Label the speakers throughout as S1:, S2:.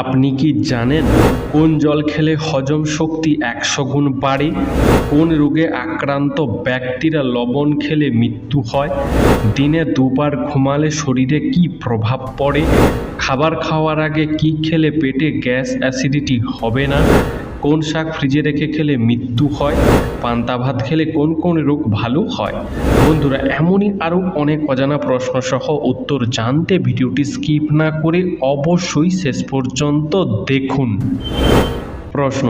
S1: আপনি কি জানেন কোন জল খেলে হজম শক্তি 100 গুণ বাড়ে? কোন রোগে আক্রান্ত ব্যক্তিরা লবণ খেলে মৃত্যু হয়? দিনে দুবার ঘুমালে শরীরে কী প্রভাব পড়ে? খাবার খাওয়ার আগে কী খেলে পেটে গ্যাস অ্যাসিডিটি হবে না? কোন শাক ফ্রিজে রেখে খেলে মৃত্যু হয়? পান্তা ভাত খেলে কোন কোন রোগ ভালো হয়? বন্ধুরা, এমনই আরও অনেক অজানা প্রশ্ন সহ উত্তর জানতে ভিডিওটি স্কিপ না করে অবশ্যই শেষ পর্যন্ত দেখুন। প্রশ্ন: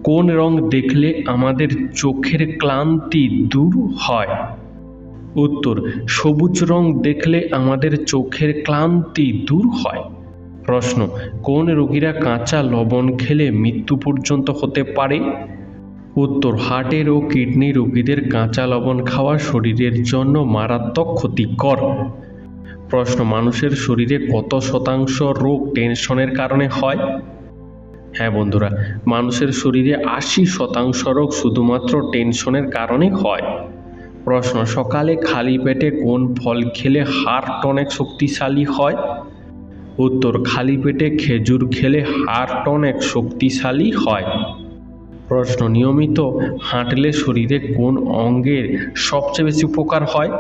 S1: কোন রং দেখলে আমাদের চোখের ক্লান্তি দূর হয়? উত্তর: সবুজ রং দেখলে আমাদের চোখের ক্লান্তি দূর হয়। প্রশ্ন: কোন রোগীরা কাঁচা লবণ খেলে মৃত্যু পর্যন্ত হতে পারে? উত্তর: হার্টের ও কিডনি রোগীদের কাঁচা লবণ খাওয়া শরীরের জন্য মারাত্মক ক্ষতিকর। প্রশ্ন: মানুষের শরীরে কত শতাংশ রোগ টেনশনের কারণে হয়? হ্যাঁ বন্ধুরা, মানুষের শরীরে 80% রোগ শুধুমাত্র টেনশনের কারণে হয়। প্রশ্ন: সকালে খালি পেটে কোন ফল খেলে হার্ট অনেক শক্তিশালী হয়? উত্তর: খালি পেটে খেজুর খেলে হার্ট অনেক শক্তিশালী হয়। প্রশ্ন: নিয়মিত হাঁটলে শরীরে কোন অঙ্গের সবচেয়ে বেশি উপকার হয়?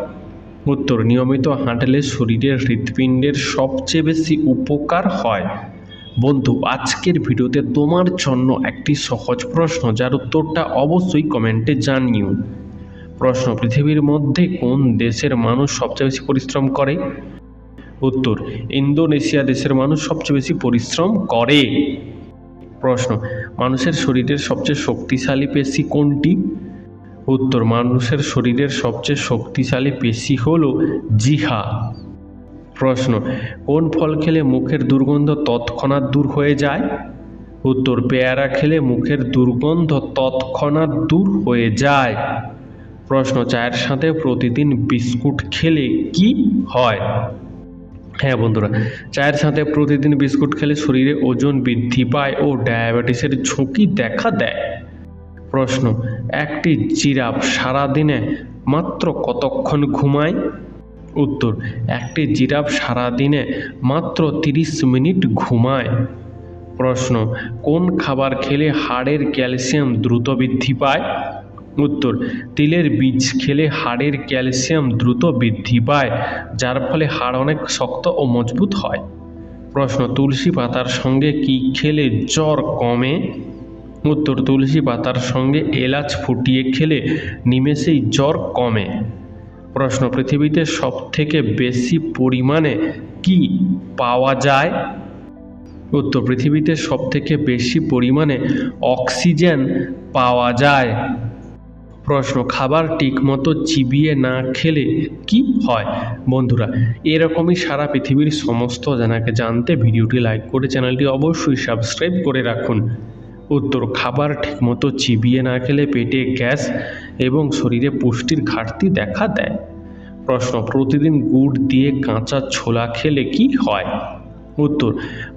S1: উত্তর: নিয়মিত হাঁটলে শরীরের হৃৎপিণ্ডের সবচেয়ে বেশি উপকার হয়। বন্ধু, আজকের ভিডিওতে তোমার জন্য একটি সহজ প্রশ্ন, যার উত্তরটা অবশ্যই কমেন্টে জানিও। প্রশ্ন: পৃথিবীর মধ্যে কোন দেশের মানুষ সবচেয়ে বেশি পরিশ্রম করে? উত্তর: ইন্দোনেশিয়া দেশের মানুষ সবচেয়ে বেশি পরিশ্রম করে। প্রশ্ন: মানুষের শরীরের সবচেয়ে শক্তিশালী পেশি কোনটি? উত্তর: মানুষের শরীরের সবচেয়ে শক্তিশালী পেশি হল জিহ্বা। প্রশ্ন: কোন ফল খেলে মুখের দুর্গন্ধ তৎক্ষণাৎ দূর হয়ে যায়? উত্তর: পেয়ারা খেলে মুখের দুর্গন্ধ তৎক্ষণাৎ দূর হয়ে যায়। প্রশ্ন: চায়ের সাথে প্রতিদিন বিস্কুট খেলে কি হয়? হ্যাঁ বন্ধুরা, চায়ের সাথে প্রতিদিন বিস্কুট খেলে শরীরে ওজন বৃদ্ধি পায় ও ডায়াবেটিসের ঝুঁকি দেখা দেয়। প্রশ্ন: একটি জিরাফ সারাদিনে মাত্র কতক্ষণ ঘুমায়? উত্তর: একটি জিরাফ সারাদিনে মাত্র 30 মিনিট ঘুমায়। প্রশ্ন: কোন খাবার খেলে হাড়ের ক্যালসিয়াম দ্রুত বৃদ্ধি পায়? উত্তর: তিলের বীজ খেলে হাড়ের ক্যালসিয়াম দ্রুত বৃদ্ধি পায়, যার ফলে হাড় অনেক শক্ত ও মজবুত হয়। প্রশ্ন: তুলসী পাতার সঙ্গে কি খেলে জ্বর কমে? উত্তর: তুলসী পাতার সঙ্গে এলাচ ফুটিয়ে খেলে নিমেষেই জ্বর কমে। প্রশ্ন: পৃথিবীতে সবথেকে বেশি পরিমাণে কি পাওয়া যায়? উত্তর: পৃথিবীতে সবথেকে বেশি পরিমাণে অক্সিজেন পাওয়া যায়। প্রশ্ন: খাবার ঠিকমতো চিবিয়ে না খেলে কি হয়? বন্ধুরা, এরকমই সারা পৃথিবীর সমস্ত জানাকে জানতে ভিডিওটি লাইক করে চ্যানেলটি অবশ্যই সাবস্ক্রাইব করে রাখুন। উত্তর: খাবার ঠিকমতো চিবিয়ে না খেলে পেটে গ্যাস এবং শরীরে পুষ্টির ঘাটতি দেখা দেয়। প্রশ্ন: প্রতিদিন গুড় দিয়ে কাঁচা ছোলা খেলে কি হয়? উত্তর: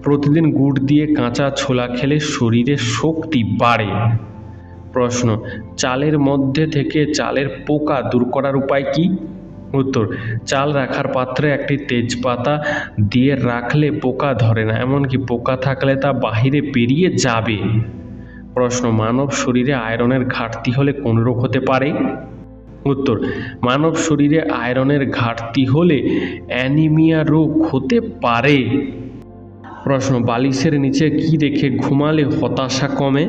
S1: প্রতিদিন গুড় দিয়ে কাঁচা ছোলা খেলে শরীরে শক্তি বাড়ে। প্রশ্ন: চালের মধ্যে থেকে চালের পোকা দূর করার উপায় কি? উত্তর: চাল রাখার পাত্রে একটি তেজপাতা দিয়ে রাখলে পোকা ধরে না, এমনকি পোকা থাকলে তা বাহিরে বেরিয়ে যাবে। প্রশ্ন: মানব শরীরে আয়রনের ঘাটতি হলে কোন রোগ হতে পারে? উত্তর: মানব শরীরে আয়রনের ঘাটতি হলে অ্যানিমিয়া রোগ হতে পারে। প্রশ্ন: বালিশের নিচে কি রেখে ঘুমালে হতাশা কমে?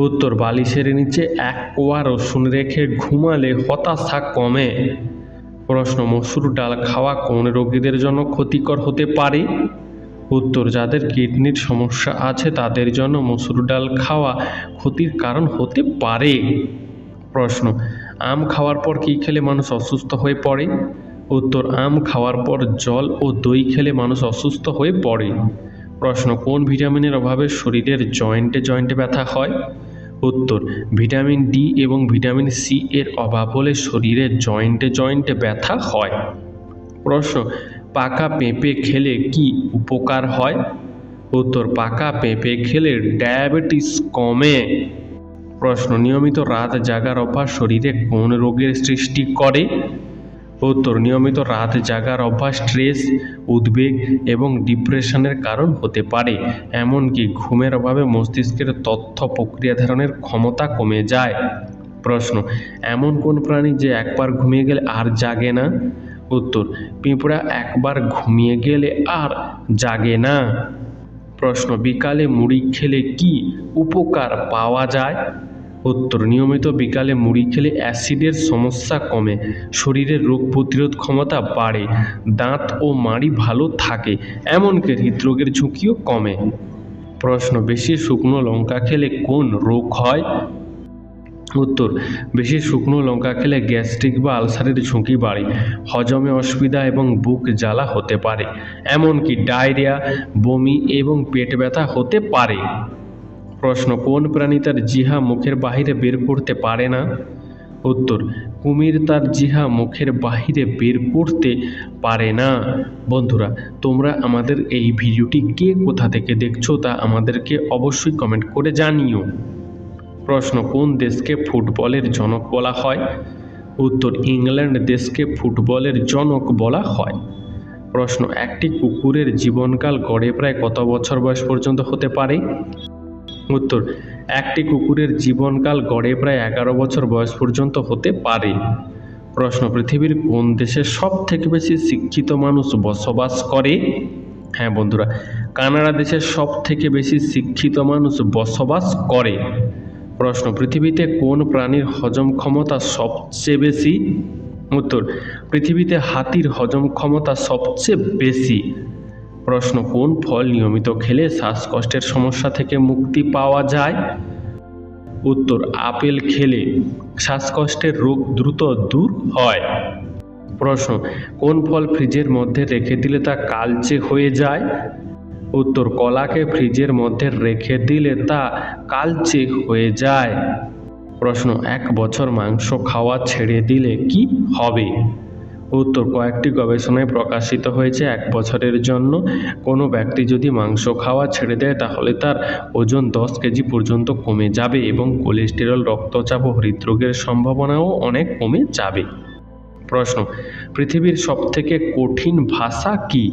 S1: উত্তর: বালিশের নিচে 1 কোয়া রসুন রেখে ঘুমালে হতাশা কমে। প্রশ্ন: মসুর ডাল খাওয়া কোন রোগীদের জন্য ক্ষতিকর হতে পারে? উত্তর: যাদের কিডনির সমস্যা আছে তাদের জন্য মসুর ডাল খাওয়া ক্ষতির কারণ হতে পারে। প্রশ্ন: আম খাওয়ার পর কী খেলে মানুষ অসুস্থ হয়ে পড়ে? উত্তর: আম খাওয়ার পর জল ও দই খেলে মানুষ অসুস্থ হয়ে পড়ে। প্রশ্ন: কোন ভিটামিনের অভাবে শরীরের জয়েন্টে জয়েন্টে ব্যথা হয়? উত্তর: ভিটামিন ডি এবং ভিটামিন সি এর অভাব হলে শরীরে জয়েন্টে জয়েন্টে ব্যথা হয়। প্রশ্ন: পাকা পেঁপে খেলে কি উপকার হয়? উত্তর: পাকা পেঁপে খেলে ডায়াবেটিস কমে। প্রশ্ন: নিয়মিত রাত জাগার অভ্যাস শরীরে কোন রোগের সৃষ্টি করে? উত্তর নিয়মিত রাত জাগার অভ্যাস স্ট্রেস, উদ্বেগ এবং ডিপ্রেশনের কারণ হতে পারে। এমনকি ঘুমের অভাবে মস্তিষ্কের তথ্য প্রক্রিয়াধারণের ক্ষমতা কমে যায়। প্রশ্ন, এমন কোন প্রাণী যে একবার ঘুমিয়ে গেলে আর জাগে না? উত্তর, পিঁপড়া একবার ঘুমিয়ে গেলে আর জাগে না। প্রশ্ন, বিকালে মুড়ি খেলে কি উপকার পাওয়া যায়? উত্তর, নিয়মিত বিকালে মুড়ি খেলে অ্যাসিডের সমস্যা কমে, শরীরের রোগ প্রতিরোধ ক্ষমতা বাড়ে, দাঁত ও মাড়ি ভালো থাকে, এমনকি হৃদরোগের ঝুঁকিও কমে। প্রশ্ন, বেশি শুকনো লঙ্কা খেলে কোন রোগ হয়? উত্তর, বেশি শুকনো লঙ্কা খেলে গ্যাস্ট্রিক বা আলসারের ঝুঁকি বাড়ে, হজমে অসুবিধা এবং বুক জ্বালা হতে পারে, এমনকি ডায়রিয়া, বমি এবং পেট ব্যথা হতে পারে। প্রশ্ন, কোন প্রাণী তার জিহা মুখের বাহিরে বের করতে পারে না? উত্তর, কুমির তার জিহা মুখের বাহিরে বের করতে পারে না। বন্ধুরা, তোমরা আমাদের এই ভিডিওটি কে কোথা থেকে দেখছো তা আমাদেরকে অবশ্যই কমেন্ট করে জানিও। প্রশ্ন, কোন দেশকে ফুটবলের জনক বলা হয়? উত্তর, ইংল্যান্ড দেশকে ফুটবলের জনক বলা হয়। প্রশ্ন, একটি কুকুরের জীবনকাল গড়ে প্রায় কত বছর বয়স পর্যন্ত হতে পারে? উত্তর, একটি কুকুরের জীবনকাল গড়ে প্রায় 11 বছর বয়স পর্যন্ত হতে পারে। প্রশ্ন, পৃথিবীর কোন দেশে সব থেকে বেশি শিক্ষিত মানুষ বসবাস করে? হ্যাঁ বন্ধুরা, কানাডা দেশে সব থেকে বেশি শিক্ষিত মানুষ বসবাস করে। প্রশ্ন, পৃথিবীতে কোন প্রাণীর হজম ক্ষমতা সবচেয়ে বেশি? উত্তর, পৃথিবীতে হাতির হজম ক্ষমতা সবচেয়ে বেশি। প্রশ্ন, কোন ফল নিয়মিত খেলে শ্বাসকষ্টের সমস্যা থেকে মুক্তি পাওয়া যায়? উত্তর, আপেল খেলে শ্বাসকষ্টের রোগ দ্রুত দূর হয়। প্রশ্ন, কোন ফল ফ্রিজের মধ্যে রেখে দিলে তা কালচে হয়ে যায়? উত্তর, কলাকে ফ্রিজের মধ্যে রেখে দিলে তা কালচে হয়ে যায়। প্রশ্ন, 1 বছর মাংস খাওয়া ছেড়ে দিলে কি হবে? উত্তর, কয়েকটি গবেষণায় প্রকাশিত হয়েছে 1 বছরের জন্য কোনো ব্যক্তি যদি মাংস খাওয়া ছেড়ে দেয় তাহলে তার ওজন 10 কেজি পর্যন্ত কমে যাবে এবং কোলেস্টেরল, রক্তচাপ ও হৃদরোগের সম্ভাবনাও অনেক কমে যাবে। প্রশ্ন, পৃথিবীর সবথেকে কঠিন ভাষা কি?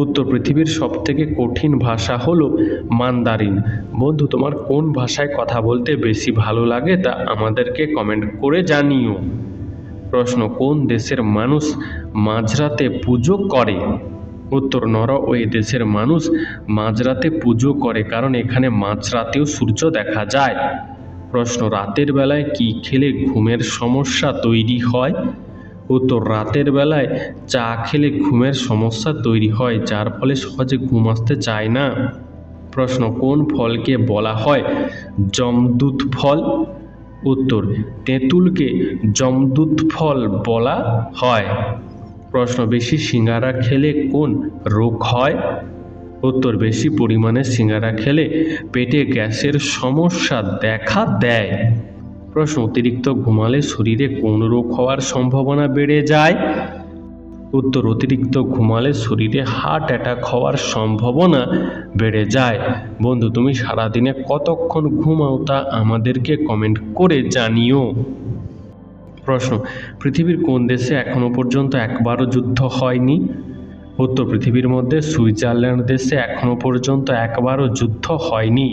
S1: উত্তর, পৃথিবীর সবথেকে কঠিন ভাষা হলো মান্দারিন। বন্ধু, তোমার কোন ভাষায় কথা বলতে বেশি ভালো লাগে তা আমাদেরকে কমেন্ট করে জানিও। প্রশ্ন, কোন দেশের মানুষ মাঝরাতে পুজো করে? উত্তর, নরওয়ে দেশের মানুষ মাঝরাতে পুজো করে কারণ এখানে মাঝরাতেও সূর্য দেখা যায়। প্রশ্ন, রাতের বেলায় কি খেলে ঘুমের সমস্যা তৈরি হয়? উত্তর, রাতের বেলায় চা খেলে ঘুমের সমস্যা তৈরি হয় যার ফলে সহজে ঘুম আসতে চায় না। প্রশ্ন, কোন ফলকে বলা হয় যমদূত ফল? উত্তর, তেঁতুলকে যমদূত ফল বলা হয়। প্রশ্ন, বেশি সিঙ্গারা খেলে কোন রোগ হয়? উত্তর, বেশি পরিমাণে সিঙ্গারা খেলে পেটে গ্যাসের সমস্যা দেখা দেয়। প্রশ্ন, অতিরিক্ত ঘুমালে শরীরে কোন রোগ হওয়ার সম্ভাবনা বেড়ে যায়? উত্তর, অতিরিক্ত ঘুমালে শরীরে হার্ট অ্যাটাক হওয়ার সম্ভাবনা বেড়ে যায়। বন্ধু, তুমি সারাদিনে কতক্ষণ ঘুমাও তা আমাদেরকে কমেন্ট করে জানিও। প্রশ্ন, পৃথিবীর কোন দেশে এখনো পর্যন্ত একবারও যুদ্ধ হয়নি? উত্তর, পৃথিবীর মধ্যে সুইজারল্যান্ড দেশে এখনো পর্যন্ত একবারও যুদ্ধ হয়নি।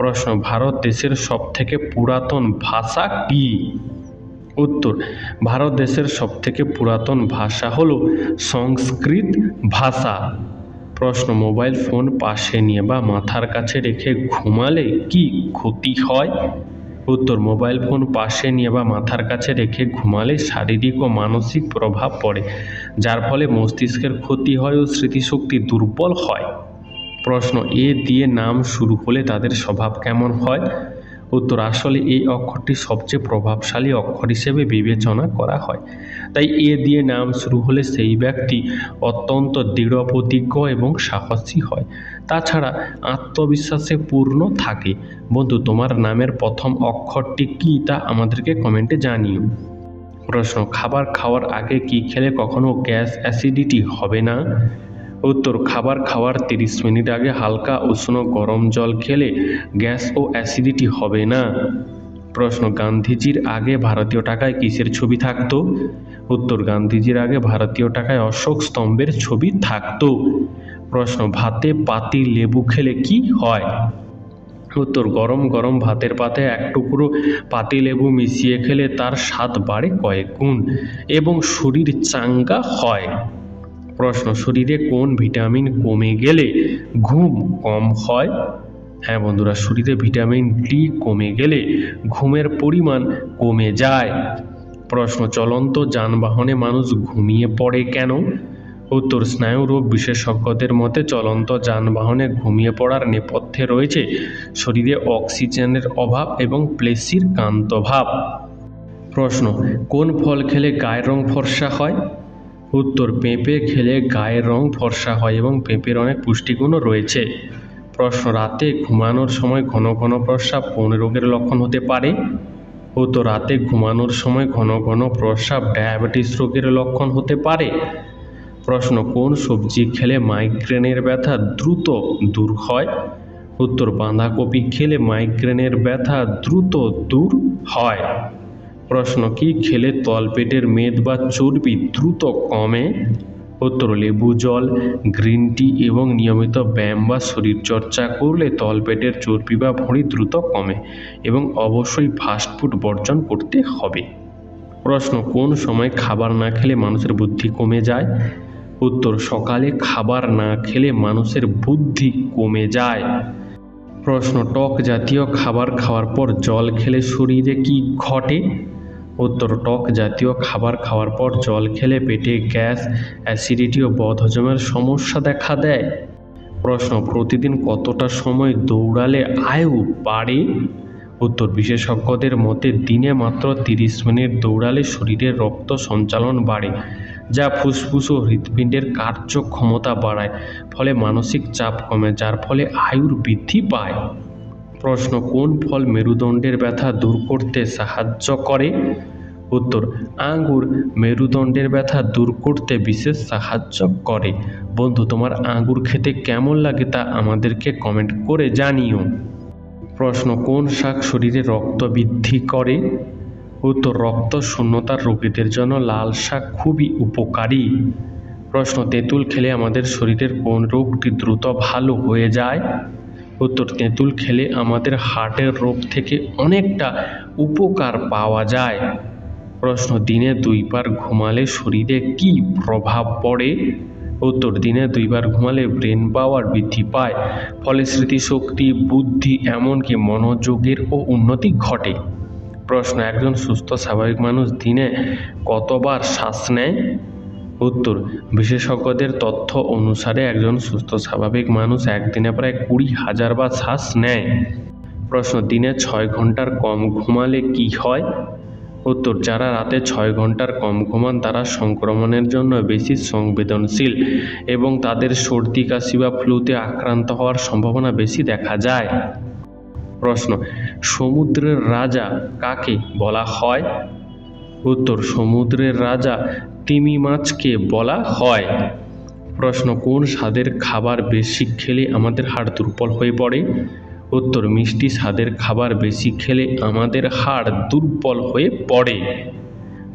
S1: প্রশ্ন, ভারত দেশের সবথেকে পুরাতন ভাষা কি? উত্তর, ভারত দেশের সবথেকে পুরাতন ভাষা হলো সংস্কৃত ভাষা। প্রশ্ন, মোবাইল ফোন পাশে নিয়ে বা মাথার কাছে রেখে ঘুমালে কি ক্ষতি হয়? উত্তর, মোবাইল ফোন পাশে নিয়ে বা মাথার কাছে রেখে ঘুমালে শারীরিক ও মানসিক প্রভাব পড়ে যার ফলে মস্তিষ্কের ক্ষতি হয় ও স্মৃতিশক্তি দুর্বল হয়। প্রশ্ন, এ দিয়ে নাম শুরু হলে তাদের স্বভাব কেমন হয়? উত্তর, আসলে এই অক্ষরটি সবচেয়ে প্রভাবশালী অক্ষর হিসেবে বিবেচনা করা হয়, তাই এ দিয়ে নাম শুরু হলে সেই ব্যক্তি অত্যন্ত দৃঢ়প্রতিজ্ঞ এবং সাহসী হয়, তাছাড়া আত্মবিশ্বাসে পূর্ণ থাকে। বন্ধু, তোমার নামের প্রথম অক্ষরটি কী তা আমাদেরকে কমেন্টে জানিও। প্রশ্ন, খাবার খাওয়ার আগে কি খেলে কখনো গ্যাস অ্যাসিডিটি হবে না? উত্তর, খাবার খাওয়ার 30 মিনিট আগে হালকা উষ্ণ গরম জল খেলে গ্যাস ও অ্যাসিডিটি হবে না। প্রশ্ন, গান্ধীজির আগে ভারতীয় টাকায় কিসের ছবি থাকতো? উত্তর, গান্ধীজির আগে ভারতীয় টাকায় অশোক স্তম্ভের ছবি থাকতো। প্রশ্ন, ভাতে পাতি লেবু খেলে কি হয়? উত্তর, গরম গরম ভাতের পাতে এক টুকরো পাতিলেবু মিশিয়ে খেলে তার স্বাদ বাড়ে কয়েক গুণ এবং শরীর চাঙ্গা হয়। প্রশ্ন, শরীরে কোন ভিটামিন কমে গেলে ঘুম কম হয়? হ্যাঁ বন্ধুরা, শরীরে ভিটামিন ডি কমে গেলে ঘুমের পরিমাণ কমে যায়। প্রশ্ন, চলন্ত যানবাহনে মানুষ ঘুমিয়ে পড়ে কেন? উত্তর, স্নায়ুরোগ বিশেষজ্ঞদের মতে চলন্ত যানবাহনে ঘুমিয়ে পড়ার নেপথ্যে রয়েছে শরীরে অক্সিজেনের অভাব এবং প্লেসির ক্লান্তভাব। প্রশ্ন, কোন ফল খেলে গায়ের রং ফর্সা হয়? উত্তর, পেঁপে খেলে গায়ের রং ফর্সা হয় এবং পেঁপের অনেক পুষ্টিগুণও রয়েছে। প্রশ্ন, রাতে ঘুমানোর সময় ঘন ঘন প্রস্রাব কোন রোগের লক্ষণ হতে পারে? উত্তর, রাতে ঘুমানোর সময় ঘন ঘন প্রস্রাব ডায়াবেটিস রোগের লক্ষণ হতে পারে। প্রশ্ন, কোন সবজি খেলে মাইগ্রেনের ব্যথা দ্রুত দূর হয়? উত্তর, বাঁধাকপি খেলে মাইগ্রেনের ব্যথা দ্রুত দূর হয়। প্রশ্ন, কি খেলে তলপেটের মেদ বা চর্বি দ্রুত কমে? উত্তর, লেবু জল, গ্রিন টি এবং নিয়মিত ব্যায়াম বা শরীরচর্চা করলে তলপেটের চর্বি বা ভুঁড়ি দ্রুত কমে এবং অবশ্যই ফাস্টফুড বর্জন করতে হবে। প্রশ্ন, কোন সময় খাবার না খেলে মানুষের বুদ্ধি কমে যায়? উত্তর, সকালে খাবার না খেলে মানুষের বুদ্ধি কমে যায়। প্রশ্ন, টক জাতীয় খাবার খাওয়ার পর জল খেলে শরীরে কি ঘটে? উত্তর, টক জাতীয় খাবার খাওয়ার পর জল খেলে পেটে গ্যাস, অ্যাসিডিটি ও বদহজমের সমস্যা দেখা দেয়। প্রশ্ন, প্রতিদিন কতটা সময় দৌড়ালে আয়ু বাড়ে? উত্তর, বিশেষজ্ঞদের মতে দিনে মাত্র 30 মিনিট দৌড়ালে শরীরের রক্ত সঞ্চালন বাড়ে, যা ফুসফুস ও হৃৎপিণ্ডের কার্যক্ষমতা বাড়ায়, ফলে মানসিক চাপ কমে, যার ফলে আয়ুর বৃদ্ধি পায়। প্রশ্ন, কোন ফল মেরুদণ্ডের ব্যথা দূর করতে সাহায্য করে? উত্তর, আঙ্গুর মেরুদণ্ডের ব্যথা দূর করতে বিশেষ সাহায্য করে। বন্ধু, তোমার আঙ্গুর খেতে কেমন লাগে তা আমাদেরকে কমেন্ট করে জানিও। প্রশ্ন, কোন শাক শরীরে রক্ত বৃদ্ধি করে? উত্তর, রক্ত শূন্যতার রোগীদের জন্য লাল শাক খুবই উপকারী। প্রশ্ন, তেঁতুল খেলে আমাদের শরীরের কোন রোগটি দ্রুত ভালো হয়ে যায়? উত্তর, তেঁতুল খেলে আমাদের হার্টের রোগ থেকে অনেকটা উপকার পাওয়া যায়। প্রশ্ন, দিনে 2 বার ঘুমালে শরীরে কি প্রভাব পড়ে? উত্তর, দিনে 2 বার ঘুমালে ব্রেন পাওয়ার বৃদ্ধি পায়, ফলে স্মৃতিশক্তি, বুদ্ধি এমনকি মনোযোগের ও উন্নতি ঘটে। প্রশ্ন, একজন সুস্থ স্বাভাবিক মানুষ দিনে কতবার শ্বাস নেয়? উত্তর, বিশেষজ্ঞদের তথ্য অনুসারে একজন সুস্থ স্বাভাবিক মানুষ একদিনে প্রায় 20,000 বার শ্বাস নেয়। প্রশ্ন, দিনে 6 ঘন্টার কম ঘুমালে কি হয়? উত্তর, যারা রাতে 6 ঘন্টার কম ঘুমান তারা সংক্রমণের জন্য বেশি সংবেদনশীল এবং তাদের সর্দি কাশি বা ফ্লুতে আক্রান্ত হওয়ার সম্ভাবনা বেশি দেখা যায়। প্রশ্ন, সমুদ্রের রাজা কাকে বলা হয়? উত্তর, সমুদ্রের রাজা তিমি মাছকে বলা হয়। প্রশ্ন, কোন স্বাদের খাবার বেশি খেলে আমাদের হাড় দুর্বল হয়ে পড়ে? উত্তর, মিষ্টি স্বাদের খাবার বেশি খেলে আমাদের হাড় দুর্বল হয়ে পড়ে।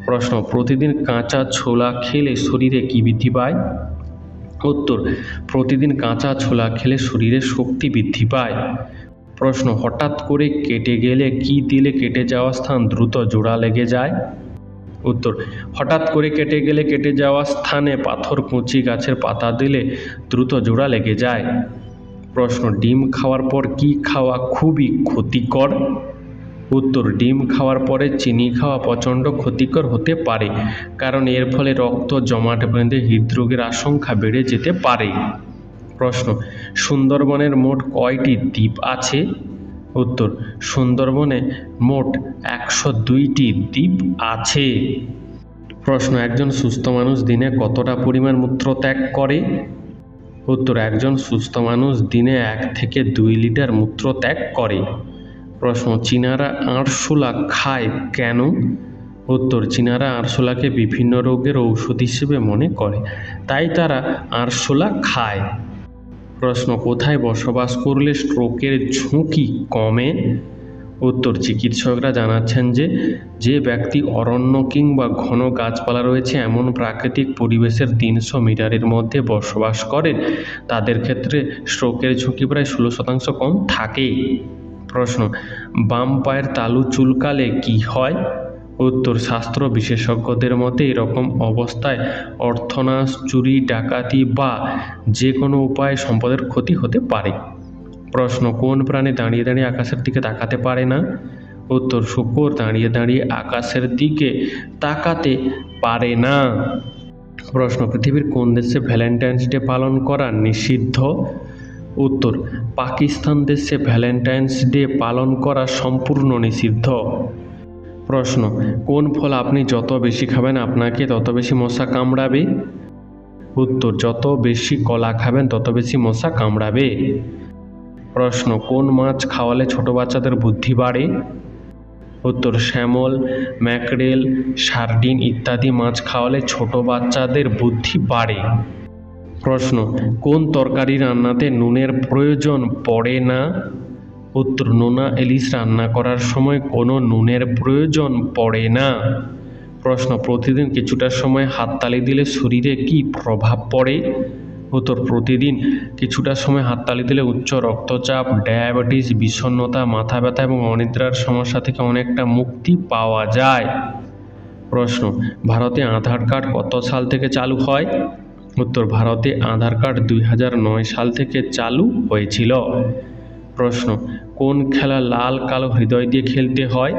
S1: প্রশ্ন, প্রতিদিন কাঁচা ছোলা খেলে শরীরে কি বৃদ্ধি পায়? উত্তর, প্রতিদিন কাঁচা ছোলা খেলে শরীরে শক্তি বৃদ্ধি পায়। প্রশ্ন, হঠাৎ করে কেটে গেলে কি দিলে কেটে যাওয়া স্থান দ্রুত জোড়া লেগে যায়? উত্তর, হঠাৎ করে কেটে গেলে কেটে যাওয়া স্থানে পাথরকুচি গাছের পাতা দিলে দ্রুত জোড়া লেগে যায়। প্রশ্ন, ডিম খাওয়ার পর কি খাওয়া খুবই ক্ষতিকর? উত্তর, ডিম খাওয়ার পরে চিনি খাওয়া প্রচণ্ড ক্ষতিকর হতে পারে, কারণ এর ফলে রক্ত জমাট বেঁধে হৃদরোগের আশঙ্কা বেড়ে যেতে পারে। প্রশ্ন, সুন্দরবনের মোট কয়টি দ্বীপ আছে? উত্তর, সুন্দরবনে মোট 102টি দ্বীপ আছে। প্রশ্ন, একজন সুস্থ মানুষ দিনে কতটা পরিমাণ মূত্র ত্যাগ করে? উত্তর, একজন সুস্থ মানুষ দিনে 1 থেকে 2 লিটার মূত্র ত্যাগ করে। প্রশ্ন, চীনারা আরশোলা খায় কেন? উত্তর, চীনারা আরশোলাকে বিভিন্ন রোগের ঔষধ হিসেবে মনে করে, তাই তারা আরশোলা খায়। প্রশ্ন, কোথায় বসবাস করলে স্ট্রোকের ঝুঁকি কমে? উত্তর, চিকিৎসকরা জানাচ্ছেন যে যে ব্যক্তি অরণ্য কিংবা ঘন গাছপালা রয়েছে এমন প্রাকৃতিক পরিবেশের 300 মিটারের মধ্যে বসবাস করেন তাদের ক্ষেত্রে স্ট্রোকের ঝুঁকি প্রায় 16% কম থাকে। প্রশ্ন, বাম পায়ের তালু চুলকালে কি হয়? উত্তর, শাস্ত্র বিশেষজ্ঞদের মতে এরকম অবস্থায় অর্থনাশ, চুরি, ডাকাতি বা যে কোনো উপায়ে সম্পদের ক্ষতি হতে পারে। প্রশ্ন, কোন প্রাণী দাঁড়িয়ে দাঁড়িয়ে আকাশের দিকে তাকাতে পারে না? উত্তর, শূকর দাঁড়িয়ে দাঁড়িয়ে আকাশের দিকে তাকাতে পারে না। প্রশ্ন, পৃথিবীর কোন দেশে ভ্যালেন্টাইন্স ডে পালন করা নিষিদ্ধ? উত্তর, পাকিস্তান দেশে ভ্যালেন্টাইন্স ডে পালন করা সম্পূর্ণ নিষিদ্ধ। প্রশ্ন, কোন ফল আপনি যত বেশি খাবেন আপনাকে তত বেশি মশা কামড়াবে? উত্তর, যত বেশি কলা খাবেন তত বেশি মশা কামড়াবে। প্রশ্ন, কোন মাছ খাওয়ালে ছোট বাচ্চাদের বুদ্ধি বাড়ে? উত্তর, স্যামল, ম্যাকরেল, সার্ডিন ইত্যাদি মাছ খাওয়ালে ছোট বাচ্চাদের বুদ্ধি বাড়ে। প্রশ্ন, কোন তরকারি রান্নাতে নুনের প্রয়োজন পড়ে না? উত্তর, নোনা ইলিশ রান্না করার সময় কোনো নুনের প্রয়োজন পড়ে না। প্রশ্ন, প্রতিদিন কিছুটা সময় হাততালি দিলে শরীরে কি প্রভাব পড়ে? উত্তর, প্রতিদিন কিছুটা সময় হাততালি দিলে উচ্চ রক্তচাপ, ডায়াবেটিস, বিষণ্ণতা, মাথা ব্যথা এবং অনিদ্রার সমস্যা থেকে অনেকটা মুক্তি পাওয়া যায়। প্রশ্ন, ভারতে আধার কার্ড কত সাল থেকে চালু হয়? উত্তর, ভারতে আধার কার্ড 2009 সাল থেকে চালু হয়েছিল। প্রশ্ন, কোন খেলা লাল কালো হৃদয় দিয়ে খেলতে হয়?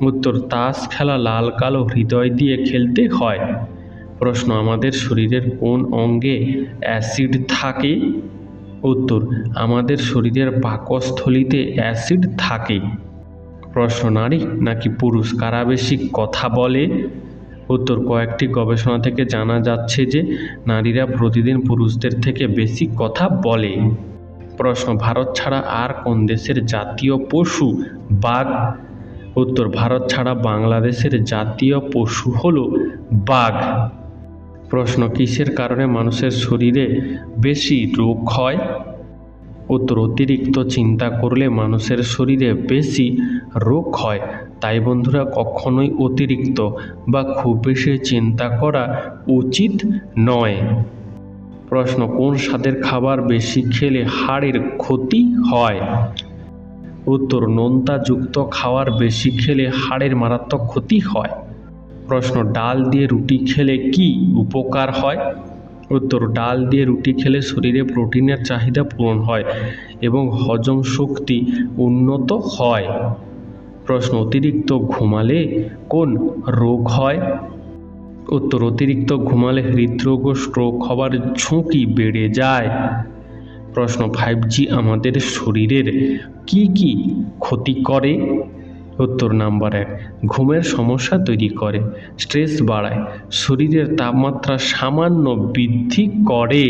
S1: উত্তর, তাস খেলা লাল কালো হৃদয় দিয়ে খেলতে হয়। প্রশ্ন, আমাদের শরীরের কোন অঙ্গে অ্যাসিড থাকে? উত্তর, আমাদের শরীরের পাকস্থলীতে অ্যাসিড থাকে। প্রশ্ন, নারী নাকি পুরুষ কারা বেশি কথা বলে? উত্তর, কয়েকটি গবেষণা থেকে জানা যাচ্ছে যে নারীরা প্রতিদিন পুরুষদের থেকে বেশি কথা বলে। প্রশ্ন, ভারত ছাড়া আর কোন দেশের জাতীয় পশু বাঘ? উত্তর, ভারত ছাড়া বাংলাদেশের জাতীয় পশু হলো বাঘ। প্রশ্ন, কিসের কারণে মানুষের শরীরে বেশি রোগ হয়? উত্তর, অতিরিক্ত চিন্তা করলে মানুষের শরীরে বেশি রোগ হয়। তাই বন্ধুরা, কখনোই অতিরিক্ত বা খুব বেশি চিন্তা করা উচিত নয়। প্রশ্ন, কোন স্বাদের খাবার বেশি খেলে হাড়ের ক্ষতি হয়? উত্তর, নোনতাযুক্ত খাবার বেশি খেলে হাড়ের মারাত্মক ক্ষতি হয়। প্রশ্ন, ডাল দিয়ে রুটি খেলে কি উপকার হয়? উত্তর, ডাল দিয়ে রুটি খেলে শরীরে প্রোটিনের চাহিদা পূরণ হয় এবং হজম শক্তি উন্নত হয়। প্রশ্ন, অতিরিক্ত ঘুমালে কোন রোগ হয়? উত্তর, অতিরিক্ত ঘুমালে হৃদরোগ ও স্ট্রোক হবার ঝুঁকি বেড়ে যায়। প্রশ্ন, 5G আমাদের শরীরের কি কি ক্ষতি করে? উত্তর, নাম্বার 1, ঘুমের সমস্যা তৈরি করে, স্ট্রেস বাড়ায়, শরীরের তাপমাত্রা সামান্য বৃদ্ধি করে।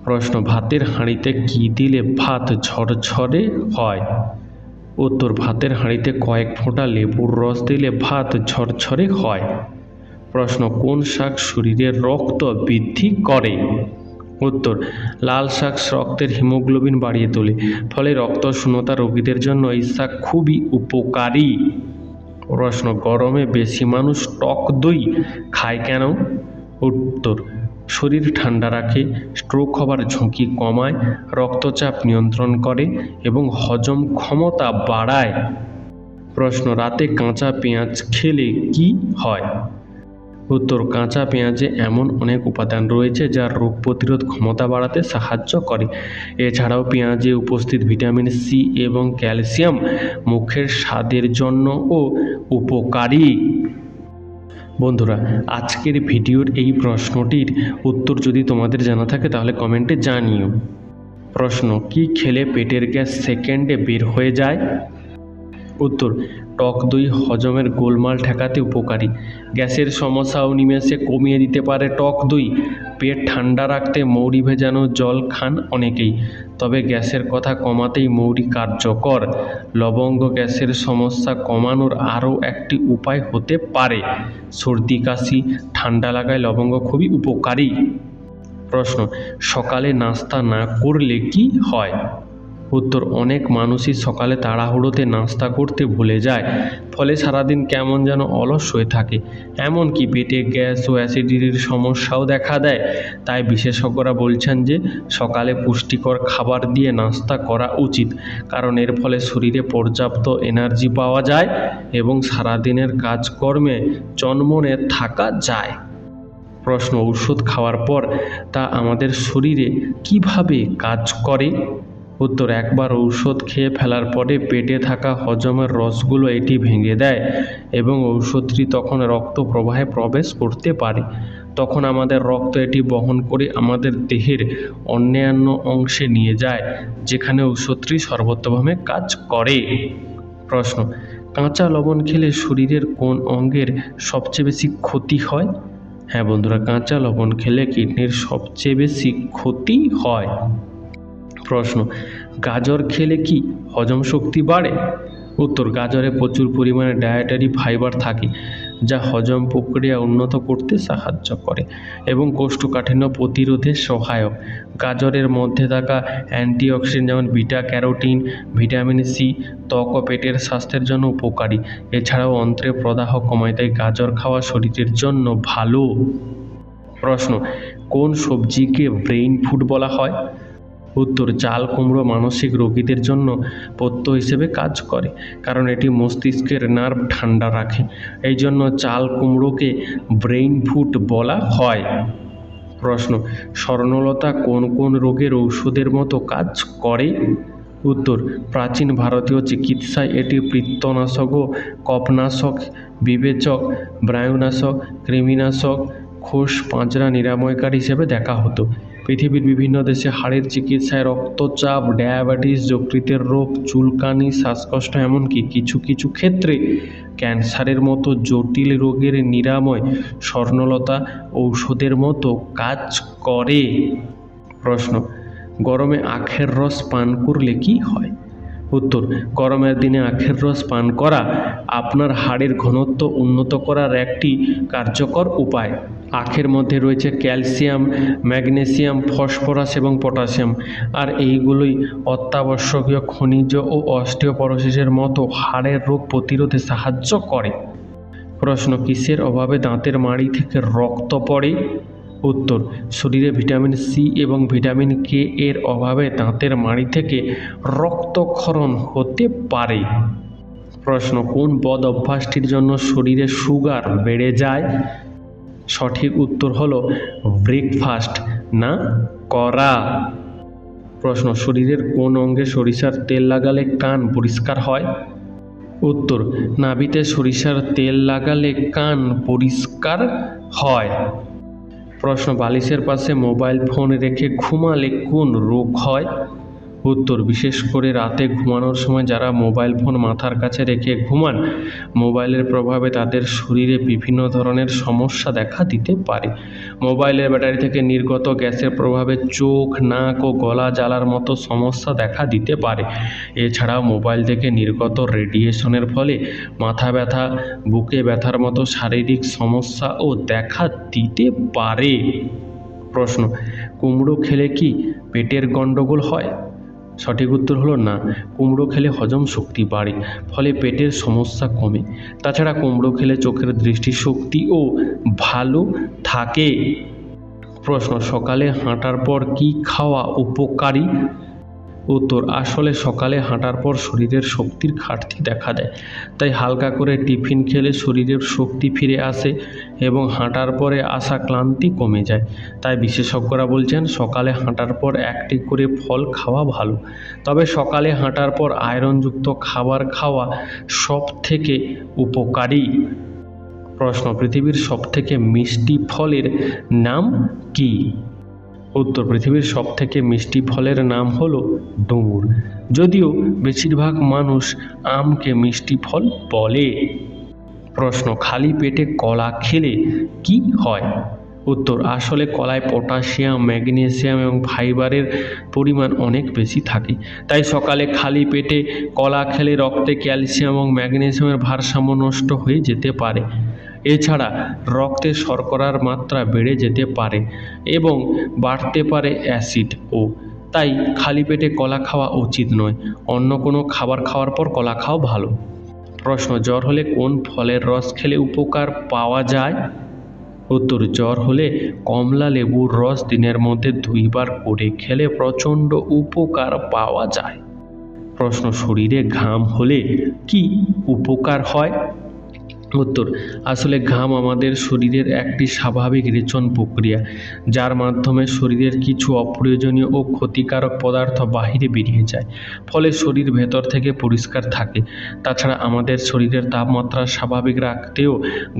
S1: প্রশ্ন, ভাতের হাঁড়িতে কি দিলে ভাত ঝরঝরে হয়? উত্তর, ভাতের হাঁড়িতে কয়েক ফোঁটা লেবুর রস দিলে ভাত ঝরঝরে হয়। প্রশ্ন, কোন শাক শরীরের রক্ত বৃদ্ধি করে? উত্তর, লাল শাক রক্তের হিমোগ্লোবিন বাড়িয়ে তোলে, ফলে রক্তশূন্যতা রোগীদের জন্য এই শাক খুবই উপকারী। প্রশ্ন, গরমে বেশি মানুষ টক দই খায় কেন? উত্তর, শরীর ঠান্ডা রাখে, স্ট্রোক হবার ঝুঁকি কমায়, রক্তচাপ নিয়ন্ত্রণ করে এবং হজম ক্ষমতা বাড়ায়। প্রশ্ন, রাতে কাঁচা পেঁয়াজ খেলে কি হয়? উত্তর, কাঁচা পেঁয়াজে এমন অনেক উপাদান রয়েছে যা রোগ প্রতিরোধ ক্ষমতা বাড়াতে সাহায্য করে। এছাড়াও পেঁয়াজে উপস্থিত ভিটামিন সি এবং ক্যালসিয়াম মুখের স্বাদের জন্যও উপকারী। বন্ধুরা, আজকের ভিডিওর এই প্রশ্নটির উত্তর যদি তোমাদের জানা থাকে তাহলে কমেন্টে জানিও। প্রশ্ন, কি খেলে পেটের গ্যাস সেকেন্ডে বের হয়ে যায়? উত্তর, টক দই হজমের গোলমাল ঠেকাতে উপকারী, গ্যাসের সমস্যাও নিমেষে কমিয়ে দিতে পারে টক দই। পেট ঠান্ডা রাখতে মৌরি ভেজানো জল খান অনেকেই, তবে গ্যাসের কথা কমাতেই মৌরি কার্যকর। লবঙ্গ গ্যাসের সমস্যা কমানোর আরও একটি উপায় হতে পারে। সর্দি কাশি ঠান্ডা লাগায় লবঙ্গ খুবই উপকারী। প্রশ্ন, সকালে নাস্তা না করলে কি হয়? উত্তর, অনেক মানুষই সকালে তাড়াহুড়োতে নাস্তা করতে ভুলে যায়, ফলে সারাদিন কেমন যেন অলস হয়ে থাকে, এমনকি পেটে গ্যাস ও অ্যাসিডিটির সমস্যাও দেখা দেয়। তাই বিশেষজ্ঞরা বলছেন যে সকালে পুষ্টিকর খাবার দিয়ে নাস্তা করা উচিত, কারণ এর ফলে শরীরে পর্যাপ্ত এনার্জি পাওয়া যায় এবং সারাদিনের কাজকর্মে চনমনে থাকা যায়। প্রশ্ন, ঔষধ খাওয়ার পর তা আমাদের শরীরে কিভাবে কাজ করে? উত্তর, একবার ঔষধ খেয়ে ফেলার পরে পেটে থাকা হজমের রসগুলো এটি ভেঙে দেয় এবং ঔষধটি তখন রক্ত প্রবাহে প্রবেশ করতে পারে। তখন আমাদের রক্ত এটি বহন করে আমাদের দেহের অন্যান্য অংশে নিয়ে যায়, যেখানে ঔষধটি সর্বোত্তমভাবে কাজ করে। প্রশ্ন, কাঁচা লবণ খেলে শরীরের কোন অঙ্গের সবচেয়ে বেশি ক্ষতি হয়? হ্যাঁ বন্ধুরা, কাঁচা লবণ খেলে কিডনির সবচেয়ে বেশি ক্ষতি হয়। প্রশ্ন, গাজর খেলে কি হজম শক্তি বাড়ে? উত্তর, গাজরে প্রচুর পরিমাণে ডায়েটারি ফাইবার থাকে, যা হজম প্রক্রিয়া উন্নত করতে সাহায্য করে এবং কোষ্ঠকাঠিন্য প্রতিরোধে সহায়ক। গাজরের মধ্যে থাকা অ্যান্টিঅক্সিডেন্ট যেমন বিটা ক্যারোটিন, ভিটামিন সি ত্বক ও পেটের স্বাস্থ্যের জন্য উপকারী। এছাড়াও অন্ত্রের প্রদাহ কমায়, তাই গাজর খাওয়া শরীরের জন্য ভালো। প্রশ্ন, কোন সবজিকে ব্রেইন ফুড বলা হয়? উত্তর, চাল কুমড়ো মানসিক রোগীদের জন্য পথ্য হিসেবে কাজ করে, কারণ এটি মস্তিষ্কের নার্ভ ঠান্ডা রাখে। এই জন্য চাল কুমড়োকে ব্রেইন ফুড বলা হয়। প্রশ্ন, স্বর্ণলতা কোন কোন রোগের ঔষধের মতো কাজ করে? উত্তর, প্রাচীন ভারতীয় চিকিৎসায় এটি পিত্তনাশক ও কফনাশক, বিবেচক, বায়ুনাশক, কৃমিনাশক, খোস পাঁজরা নিরাময়কারী হিসেবে দেখা হতো। পৃথিবীর বিভিন্ন দেশে হাড়ের চিকিৎসায় রক্তচাপ, ডায়াবেটিস, যকৃতের রোগ, চুলকানি, শ্বাসকষ্ট, এমনকি কিছু কিছু ক্ষেত্রে ক্যান্সারের মতো জটিল রোগের নিরাময় স্বর্ণলতা ঔষধের মতো কাজ করে। প্রশ্ন, গরমে আখের রস পান করলে কি হয়? উত্তর, গরমের দিনে আখের রস পান করা আপনার হাড়ের ঘনত্ব উন্নত করার একটি কার্যকর উপায়। আখের মধ্যে রয়েছে ক্যালসিয়াম, ম্যাগনেসিয়াম, ফসফরাস এবং পটাশিয়াম, আর এইগুলোই অত্যাবশ্যকীয় খনিজ ও অস্টিওপরোসিসের মতো হাড়ের রোগ প্রতিরোধে সাহায্য করে। প্রশ্ন, কিসের অভাবে দাঁতের মাড়ি থেকে রক্ত পড়ে? উত্তর, শরীরে ভিটামিন সি এবং ভিটামিন কে এর অভাবে দাঁতের মাড়ি থেকে রক্তক্ষরণ হতে পারে। প্রশ্ন, কোন বদ অভ্যাসটির জন্য শরীরে সুগার বেড়ে যায়? সঠিক উত্তর হলো ব্রেকফাস্ট না করা। প্রশ্ন, শরীরের কোন অঙ্গে সরিষার তেল লাগালে কান পরিষ্কার হয়? উত্তর, নাভিতে সরিষার তেল লাগালে কান পরিষ্কার হয়। প্রশ্ন, বালিশের পাশে মোবাইল ফোন রেখে ঘুমালে কোন রোগ হয়? উত্তর, বিশেষ করে রাতে ঘুমানোর সময় যারা মোবাইল ফোন মাথার কাছে রেখে ঘুমান, মোবাইলের প্রভাবে তাদের শরীরে বিভিন্ন ধরনের সমস্যা দেখা দিতে পারে। মোবাইলের ব্যাটারি থেকে নির্গত গ্যাসের প্রভাবে চোখ, নাক ও গলা জ্বালার মতো সমস্যা দেখা দিতে পারে। এছাড়াও মোবাইল থেকে নির্গত রেডিয়েশনের ফলে মাথা ব্যথা, বুকে ব্যথার মতো শারীরিক সমস্যাও দেখা দিতে পারে। প্রশ্ন, কুমড়ো খেলে কি পেটের গণ্ডগোল হয়? সঠিক উত্তর হলো না। কুমড়ো খেলে হজম শক্তি বাড়ে, ফলে পেটের সমস্যা কমে। তাছাড়া কুমড়ো খেলে চোখের দৃষ্টিশক্তিও ভালো থাকে। প্রশ্ন, সকালে হাঁটার পর কি খাওয়া উপকারী? উত্তর, আসলে সকালে হাঁটার পর শরীরের শক্তির ঘাটতি দেখা দেয়, তাই হালকা করে টিফিন খেলে শরীরের শক্তি ফিরে আসে এবং হাঁটার পরে আসা ক্লান্তি কমে যায়। তাই বিশেষজ্ঞরা বলছেন সকালে হাঁটার পর একটি করে ফল খাওয়া ভালো। তবে সকালে হাঁটার পর আয়রনযুক্ত খাবার খাওয়া সব থেকে উপকারী। প্রশ্ন, পৃথিবীর সবথেকে মিষ্টি ফলের নাম কি? উত্তর, পৃথিবীর সবথেকে মিষ্টি ফলের নাম হলো ডুমুর, যদিও বেশিরভাগ মানুষ আমকে মিষ্টি ফল বলে। প্রশ্ন, খালি পেটে কলা খেলে কি হয়? উত্তর, আসলে কলায় পটাশিয়াম, ম্যাগনেসিয়াম এবং ফাইবারের পরিমাণ অনেক বেশি থাকে, তাই সকালে খালি পেটে কলা খেলে রক্তে ক্যালসিয়াম এবং ম্যাগনেসিয়ামের ভারসাম্য নষ্ট হয়ে যেতে পারে। এছাড়া রক্তে শর্করার মাত্রা বেড়ে যেতে পারে এবং বাড়তে পারে অ্যাসিড ও তাই খালি পেটে কলা খাওয়া উচিত নয়, অন্য কোনো খাবার খাওয়ার পর কলা খাওয়া ভালো। প্রশ্ন, জ্বর হলে কোন ফলের রস খেলে উপকার পাওয়া যায়? উত্তর, জ্বর হলে কমলা লেবুর রস দিনের মধ্যে 2 বার করে খেলে প্রচণ্ড উপকার পাওয়া যায়। প্রশ্ন, শরীরে ঘাম হলে কি উপকার হয়? উত্তর, আসলে ঘাম আমাদের শরীরের একটি স্বাভাবিক রেচন প্রক্রিয়া, যার মাধ্যমে শরীরের কিছু অপ্রয়োজনীয় ও ক্ষতিকারক পদার্থ বাহিরে বেরিয়ে যায়, ফলে শরীর ভেতর থেকে পরিষ্কার থাকে। তাছাড়া আমাদের শরীরের তাপমাত্রা স্বাভাবিক রাখতেও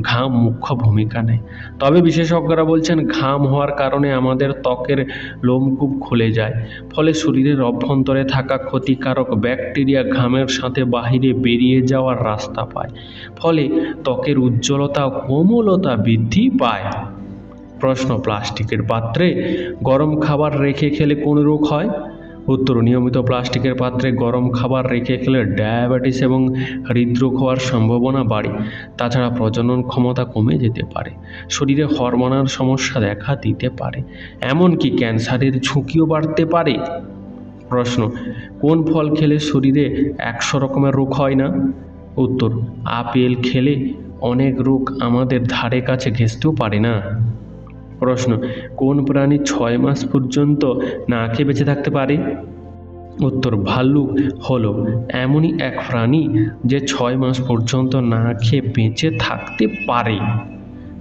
S1: ঘাম মুখ্য ভূমিকা নেয়। তবে বিশেষজ্ঞরা বলছেন, ঘাম হওয়ার কারণে আমাদের ত্বকের লোমকূপ খুলে যায়, ফলে শরীরের অভ্যন্তরে থাকা ক্ষতিকারক ব্যাকটেরিয়া ঘামের সাথে বাহিরে বেরিয়ে যাওয়ার রাস্তা পায়, ফলে ত্বকের উজ্জ্বলতা ও কোমলতা বৃদ্ধি পায়। প্রশ্ন, প্লাস্টিকের পাত্রে গরম খাবার রেখে খেলে কোন রোগ হয়? উত্তর, নিয়মিত প্লাস্টিকের পাত্রে গরম খাবার রেখে খেলে ডায়াবেটিস এবং হৃদরোগ হওয়ার সম্ভাবনা বাড়ে। তাছাড়া প্রজনন ক্ষমতা কমে যেতে পারে, শরীরে হরমোনাল সমস্যা দেখা দিতে পারে, এমনকি ক্যান্সারের ঝুঁকিও বাড়তে পারে। প্রশ্ন, কোন ফল খেলে শরীরে 100 রকমের রোগ হয় না? উত্তর, আপেল খেলে অনেক রোগ আমাদের ধারে কাছে ঘেঁষতেও পারে না। প্রশ্ন, কোন প্রাণী 6 মাস পর্যন্ত না খেয়ে বেঁচে থাকতে পারে? উত্তর, ভাল্লুক হলো এমনই এক প্রাণী যে 6 মাস পর্যন্ত না খেয়ে বেঁচে থাকতে পারে।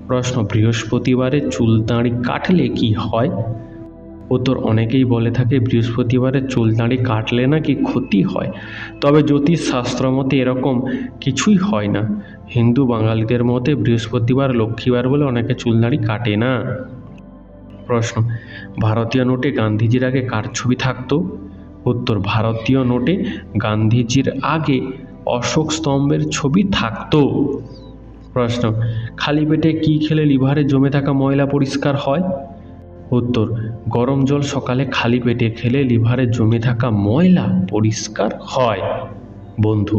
S1: প্রশ্ন, বৃহস্পতিবারে চুল দাড়ি কাটলে কি হয়? উত্তর, অনেকেই বলে থাকে বৃহস্পতিবারে চুল দাড়ি কাটলে নাকি ক্ষতি হয়, তবে জ্যোতিষ শাস্ত্র মতে এরকম কিছুই হয় না। হিন্দু বাঙালিদের মতে বৃহস্পতিবার লক্ষ্মীবার বলে অনেকে চুল দাড়ি কাটে না। প্রশ্ন, ভারতীয় নোটে গান্ধীজির আগে কার ছবি থাকতো? উত্তর, ভারতীয় নোটে গান্ধীজির আগে অশোক স্তম্ভের ছবি থাকতো। প্রশ্ন, খালি পেটে কি খেলে লিভারে জমে থাকা ময়লা পরিষ্কার হয়? উত্তর, গরম জল সকালে খালি পেটে খেলে লিভারে জমে থাকা ময়লা পরিষ্কার হয়। বন্ধু,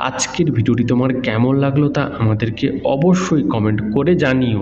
S1: আজকের ভিডিওটি তোমার কেমন লাগলো তা আমাদেরকে অবশ্যই কমেন্ট করে জানিও।